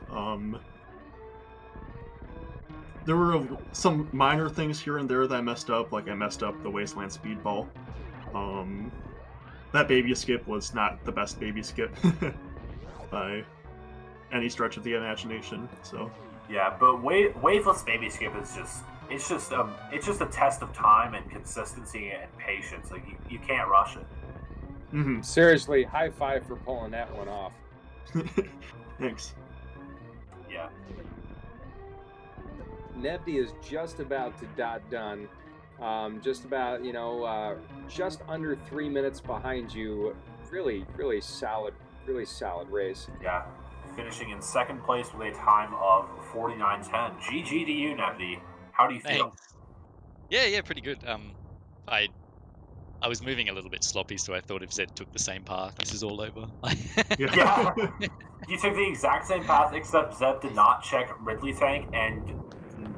S4: There were some minor things here and there that I messed up, like I messed up the Wasteland Speedball. That baby skip was not the best baby skip by any stretch of the imagination. So
S2: yeah, but waveless baby skip is it's just a test of time and consistency and patience. Like you can't rush it.
S4: Mm-hmm.
S1: Seriously, high five for pulling that one off.
S4: Thanks.
S2: Yeah.
S1: Nevdi is just about to done. Just about, just under 3 minutes behind you. Really, really solid race.
S2: Yeah. Finishing in second place with a time of 49:10. GG to you, Nevdi. How do you feel?
S5: Thanks. Yeah, pretty good. I was moving a little bit sloppy, so I thought if Zed took the same path, this is all over.
S2: Yeah. You took the exact same path, except Zeb did not check Ridley tank and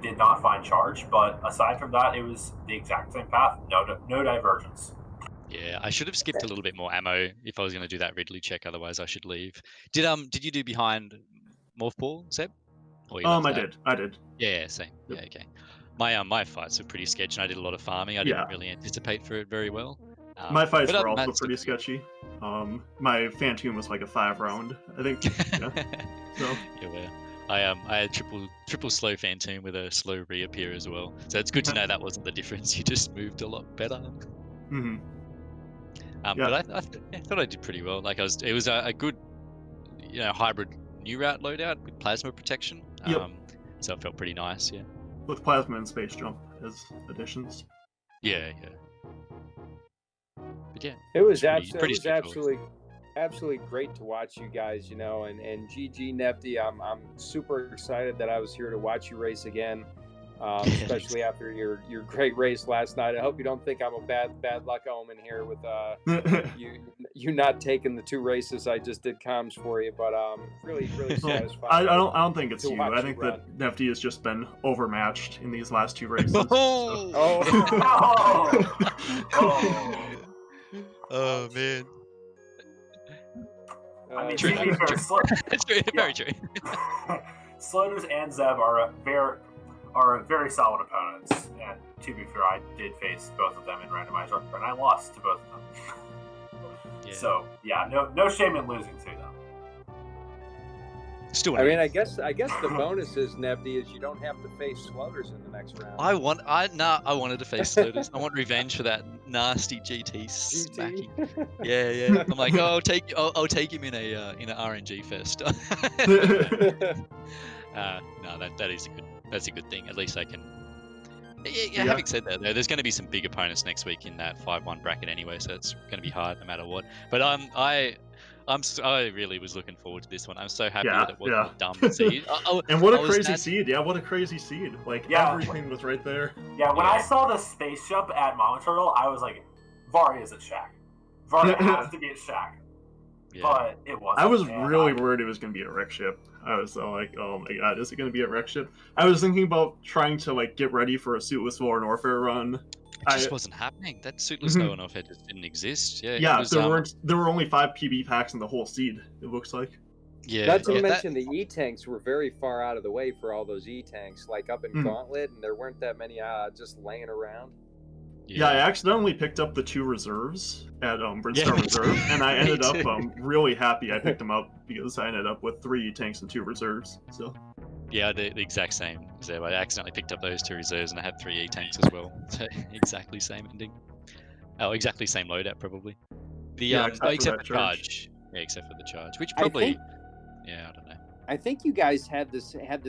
S2: did not find charge. But aside from that, it was the exact same path. No divergence.
S5: Yeah, I should have skipped a little bit more ammo if I was going to do that Ridley check. Otherwise, I should leave. Did you do behind Morph Ball, Zeb?
S4: I did.
S5: Yeah, same.
S4: Yep.
S5: Yeah, okay. My fights were pretty sketchy, and I did a lot of farming. I didn't really anticipate for it very well.
S4: My fights were also pretty sketchy. My Fantoon was like a 5 round, I think. Yeah. So.
S5: Yeah, I had triple slow Fantoon with a slow reappear as well. So it's good to know that wasn't the difference. You just moved a lot better.
S4: Mm-hmm.
S5: But I thought I did pretty well. Like it was a good, hybrid new route loadout with plasma protection.
S4: Yep.
S5: So it felt pretty nice. Yeah.
S4: With plasma and space jump as additions.
S5: Yeah. But yeah.
S1: It was
S5: pretty
S1: absolutely great to watch you guys, and GG Nevdi. I'm super excited that I was here to watch you race again. Especially after your great race last night. I hope you don't think I'm a bad luck omen here with you not taking the 2 races I just did comms for you, but really satisfied.
S4: I don't think it's you. I think that Nevdi has just been overmatched in these last 2 races.
S5: Oh man.
S2: I mean,
S5: true.
S2: to be fair,
S5: That's very true.
S2: Sloters and Zeb are very solid opponents, and to be fair, I did face both of them in randomizer, and I lost to both of them.
S5: Yeah.
S2: So yeah, no shame in losing to them.
S5: Still
S1: I
S5: want
S1: mean,
S5: to
S1: I guess the bonus is, Nevdi, is you don't have to face floaters in the next round.
S5: I wanted to face floaters. I want revenge for that nasty GT smacking. Yeah. I'm like, oh, I'll take him in a RNG fest. No, that's a good thing. At least I can. Yeah. Having said that, though, there's going to be some big opponents next week in that 5-1 bracket anyway, so it's going to be hard no matter what. But I really was looking forward to this one. I'm so happy that it wasn't a dumb seed.
S4: And what a crazy seed! Yeah, what a crazy seed! Like everything was right there.
S3: Yeah, when I saw the spaceship at Mama Turtle, I was like, Varya's at Shaq. Varya has to be at Shaq. Yeah. But it wasn't.
S4: I was really worried it was going to be a wreck ship. I was like, oh my god, is it going to be a wreck ship? I was thinking about trying to like get ready for a Suitless Lower Warfare run.
S5: It just wasn't happening. That Suitless Lower Warfare just didn't exist.
S4: Yeah, there were only 5 PB packs in the whole seed, it looks like.
S1: Yeah. Not to mention the E-tanks were very far out of the way for all those E-tanks, like up in Gauntlet, and there weren't that many just laying around.
S4: Yeah, I accidentally picked up the 2 reserves at Brinstar Reserve, and I ended up really happy I picked them up because I ended up with 3 tanks and 2 reserves. So.
S5: Yeah, the exact same. Zeb. I accidentally picked up those 2 reserves and I had 3 E-tanks as well. So exactly same ending. Oh, exactly same loadout probably. Except for the charge. Yeah, except for the charge, which probably. I don't know.
S1: I think you guys had the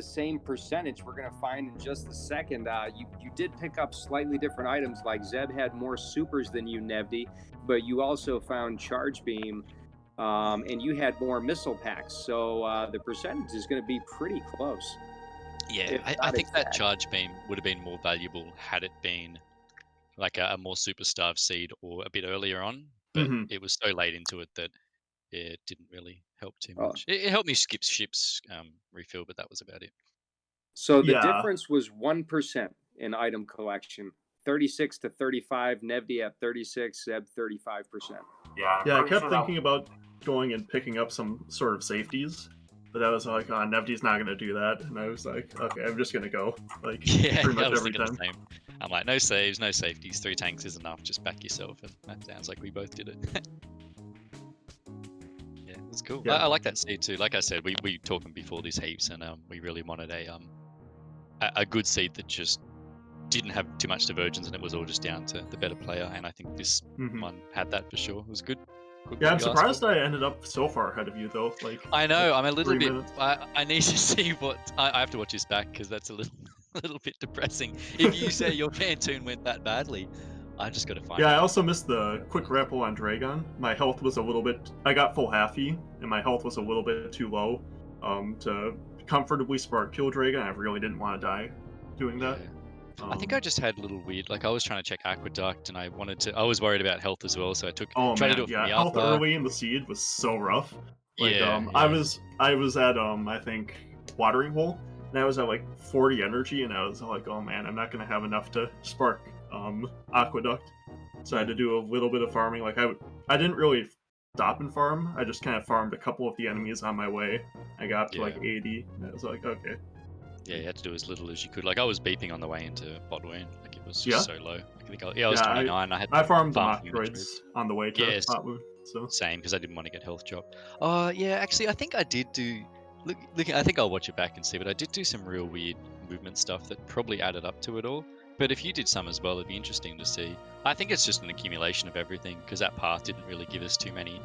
S1: same percentage. We're going to find in just a second. You did pick up slightly different items. Like Zeb had more supers than you, Nevdi, but you also found charge beam, and you had more missile packs. So the percentage is going to be pretty close.
S5: Yeah, I think that charge beam would have been more valuable had it been like a more super starved seed or a bit earlier on. But it was so late into it that it didn't really help too much. It helped me skip ships refill, but that was about it.
S1: So the difference was 1% in item collection. 36 to 35, Nevdi at 36, Zeb 35%.
S4: Yeah, I kept thinking about going and picking up some sort of safeties, but I was like, Nevdi's not going to do that. And I was like, okay, I'm just going to go. Like, pretty much every time.
S5: The same. I'm like, no saves, no safeties, 3 tanks is enough, just back yourself. And that sounds like we both did it. It's cool. Yeah. I like that seed too. Like I said, we talking before these heaps, and we really wanted a good seed that just didn't have too much divergence, and it was all just down to the better player. And I think this one had that for sure. It was good.
S4: Yeah, I'm surprised I ended up so far ahead of you though. Like
S5: I know, I'm a little bit. I need to see what I have to watch this back because that's a little bit depressing. If you say your Pantoon went that badly. I just got to find.
S4: Yeah, I also missed the quick grapple on Dragon. My health was a little bit. I got full halfy, and my health was a little bit too low to comfortably spark kill Dragon. I really didn't want to die doing that.
S5: I think I just had a little weird. Like I was trying to check Aqueduct, and I was worried about health as well, so I took.
S4: Tried to do it from the health early in the seed was so rough. Like, I was at I think Watering Hole, and I was at like 40 energy, and I was like, oh man, I'm not gonna have enough to spark Aqueduct, so I had to do a little bit of farming. Like I didn't really stop and farm. I just kind of farmed a couple of the enemies on my way. I got to like 80, and I was like, okay.
S5: Yeah, you had to do as little as you could. Like I was beeping on the way into Bot Wound. Like it was just so low. I was 29.
S4: I farmed the mock droids on the way to Bot Wound. So
S5: same, because I didn't want to get health drop. Actually, I think I did do. Look, I think I'll watch it back and see. But I did do some real weird movement stuff that probably added up to it all. But if you did some as well, it'd be interesting to see. I think it's just an accumulation of everything, because that path didn't really give us too many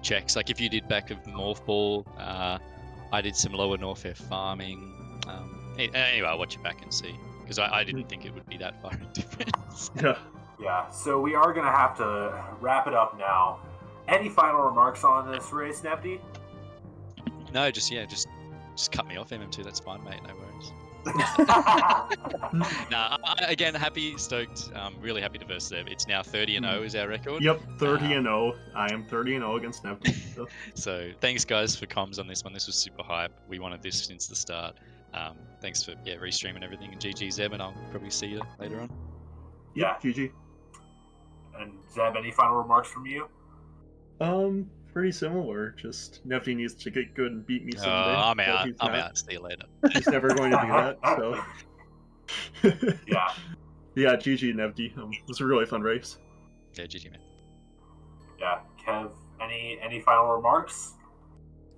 S5: checks. Like if you did back of Morph Ball, I did some lower Norfair farming. Anyway, I'll watch it back and see, because I didn't think it would be that far in difference.
S3: Yeah, so we are going to have to wrap it up now. Any final remarks on this race, Nevdi?
S5: No, just cut me off, MM2. That's fine, mate. No worries. Again, happy, stoked, really happy to verse Zeb. It's now 30-0 is our record.
S4: Yep, 30-0. I am 30-0 against Nevdi.
S5: So thanks guys for comms on this one. This was super hype. We wanted this since the start. Thanks for restreaming everything, and GG Zeb, and I'll probably see you later on.
S3: Yeah,
S4: GG.
S3: And Zeb, any final remarks from you?
S4: Pretty similar. Just Nevdi needs to get good and beat me someday.
S5: I'm out. See you later.
S4: He's never going to do that. So.
S3: Yeah.
S4: Yeah. GG Nevdi. It was a really fun race.
S5: Yeah, GG man.
S3: Yeah, Kev. Any final remarks?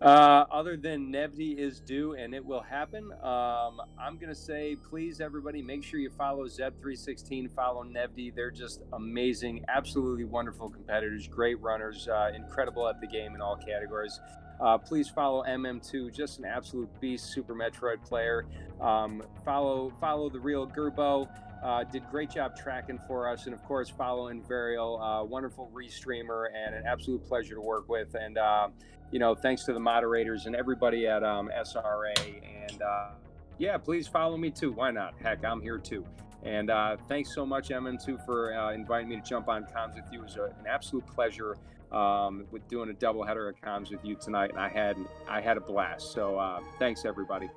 S1: Other than Nevdi is due and it will happen, I'm going to say, please, everybody, make sure you follow Zeb316, follow Nevdi. They're just amazing, absolutely wonderful competitors, great runners, incredible at the game in all categories. Please follow MM2, just an absolute beast, Super Metroid player. Follow the real Gerbo. Did great job tracking for us, and of course follow Invarial, wonderful restreamer and an absolute pleasure to work with. And thanks to the moderators and everybody at SRA. And yeah, please follow me too. Why not? Heck, I'm here too. And thanks so much, MM2, for inviting me to jump on comms with you. It was an absolute pleasure with doing a doubleheader of comms with you tonight, and I had a blast. So thanks, everybody.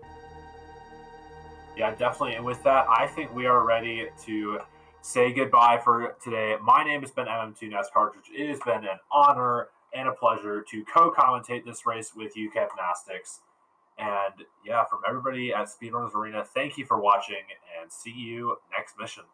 S2: Yeah, definitely. And with that, I think we are ready to say goodbye for today. My name has been MM2 Nest Cartridge. It has been an honor and a pleasure to co-commentate this race with you, Capnastics. And yeah, from everybody at Speedrunners Arena, thank you for watching, and see you next mission.